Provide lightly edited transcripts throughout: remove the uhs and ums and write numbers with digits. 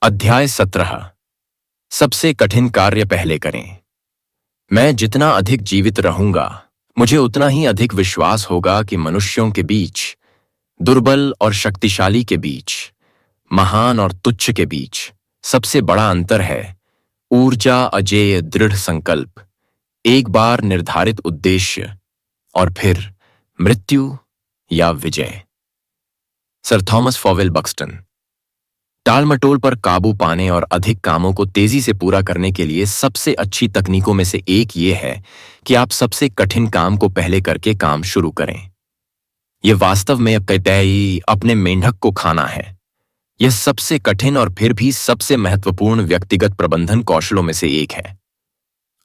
अध्याय 17। सबसे कठिन कार्य पहले करें। मैं जितना अधिक जीवित रहूंगा, मुझे उतना ही अधिक विश्वास होगा कि मनुष्यों के बीच, दुर्बल और शक्तिशाली के बीच, महान और तुच्छ के बीच सबसे बड़ा अंतर है ऊर्जा, अजेय दृढ़ संकल्प, एक बार निर्धारित उद्देश्य और फिर मृत्यु या विजय। Sir Thomas Fowell Buxton. टालमटोल पर काबू पाने और अधिक कामों को तेजी से पूरा करने के लिए सबसे अच्छी तकनीकों में से एक ये है कि आप सबसे कठिन काम को पहले करके काम शुरू करें। यह वास्तव में कतई अपने मेंढक को खाना है। यह सबसे कठिन और फिर भी सबसे महत्वपूर्ण व्यक्तिगत प्रबंधन कौशलों में से एक है।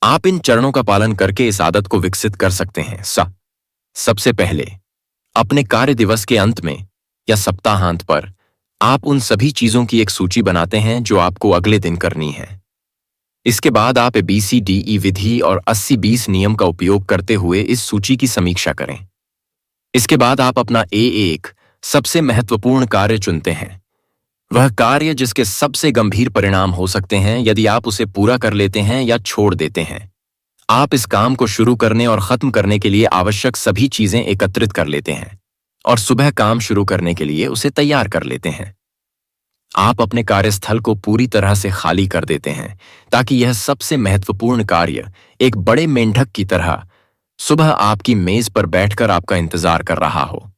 आप इन चरणों का पालन करके इस आदत को विकसित कर सकते हैं। सबसे पहले, अपने कार्य दिवस के अंत में या सप्ताहांत पर आप उन सभी चीजों की एक सूची बनाते हैं जो आपको अगले दिन करनी है। इसके बाद आप ABCDE विधि और 80-20 नियम का उपयोग करते हुए इस सूची की समीक्षा करें। इसके बाद आप अपना एक सबसे महत्वपूर्ण कार्य चुनते हैं। वह कार्य जिसके सबसे गंभीर परिणाम हो सकते हैं यदि आप उसे पूरा कर लेते हैं या छोड़ देते हैं। आप इस काम को शुरू करने और खत्म करने के लिए आवश्यक सभी चीजें एकत्रित कर लेते हैं और सुबह काम शुरू करने के लिए उसे तैयार कर लेते हैं। आप अपने कार्यस्थल को पूरी तरह से खाली कर देते हैं ताकि यह सबसे महत्वपूर्ण कार्य एक बड़े मेंढक की तरह सुबह आपकी मेज पर बैठकर आपका इंतजार कर रहा हो।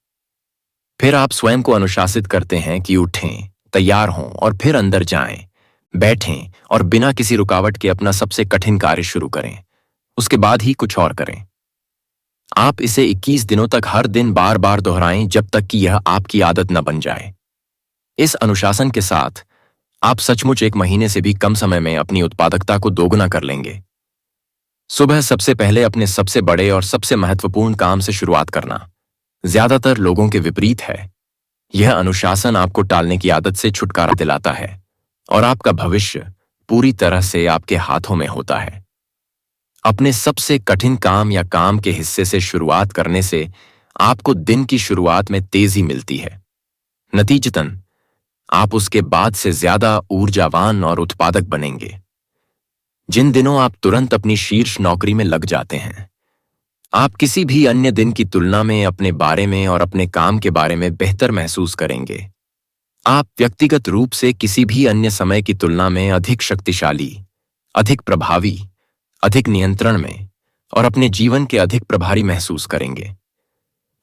फिर आप स्वयं को अनुशासित करते हैं कि उठें, तैयार हों और फिर अंदर जाएं, बैठें और बिना किसी रुकावट के अपना सबसे कठिन कार्य शुरू करें। उसके बाद ही कुछ और करें। आप इसे 21 दिनों तक हर दिन बार बार दोहराएं जब तक कि यह आपकी आदत न बन जाए। इस अनुशासन के साथ आप सचमुच 1 महीने से भी कम समय में अपनी उत्पादकता को दोगुना कर लेंगे। सुबह सबसे पहले अपने सबसे बड़े और सबसे महत्वपूर्ण काम से शुरुआत करना ज्यादातर लोगों के विपरीत है। यह अनुशासन आपको टालने की आदत से छुटकारा दिलाता है और आपका भविष्य पूरी तरह से आपके हाथों में होता है। अपने सबसे कठिन काम या काम के हिस्से से शुरुआत करने से आपको दिन की शुरुआत में तेजी मिलती है। नतीजतन आप उसके बाद से ज्यादा ऊर्जावान और उत्पादक बनेंगे। जिन दिनों आप तुरंत अपनी शीर्ष नौकरी में लग जाते हैं, आप किसी भी अन्य दिन की तुलना में अपने बारे में और अपने काम के बारे में बेहतर महसूस करेंगे। आप व्यक्तिगत रूप से किसी भी अन्य समय की तुलना में अधिक शक्तिशाली, अधिक प्रभावी, अधिक नियंत्रण में और अपने जीवन के अधिक प्रभारी महसूस करेंगे।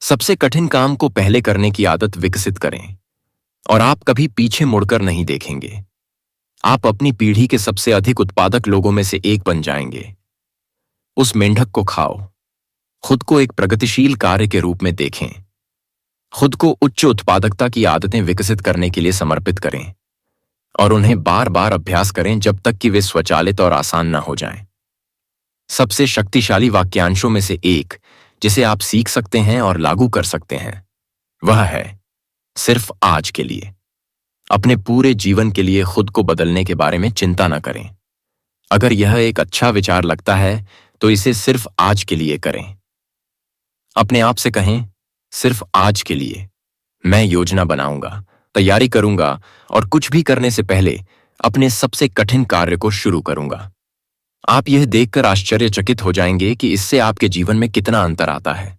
सबसे कठिन काम को पहले करने की आदत विकसित करें और आप कभी पीछे मुड़कर नहीं देखेंगे। आप अपनी पीढ़ी के सबसे अधिक उत्पादक लोगों में से एक बन जाएंगे। उस मेंढक को खाओ। खुद को एक प्रगतिशील कार्य के रूप में देखें। खुद को उच्च उत्पादकता की आदतें विकसित करने के लिए समर्पित करें और उन्हें बार बार अभ्यास करें जब तक कि वे स्वचालित और आसान न हो जाएं। सबसे शक्तिशाली वाक्यांशों में से एक जिसे आप सीख सकते हैं और लागू कर सकते हैं वह है सिर्फ आज के लिए। अपने पूरे जीवन के लिए खुद को बदलने के बारे में चिंता न करें। अगर यह एक अच्छा विचार लगता है तो इसे सिर्फ आज के लिए करें। अपने आप से कहें, सिर्फ आज के लिए मैं योजना बनाऊंगा, तैयारी करूंगा और कुछ भी करने से पहले अपने सबसे कठिन कार्य को शुरू करूंगा। आप यह देखकर आश्चर्यचकित हो जाएंगे कि इससे आपके जीवन में कितना अंतर आता है।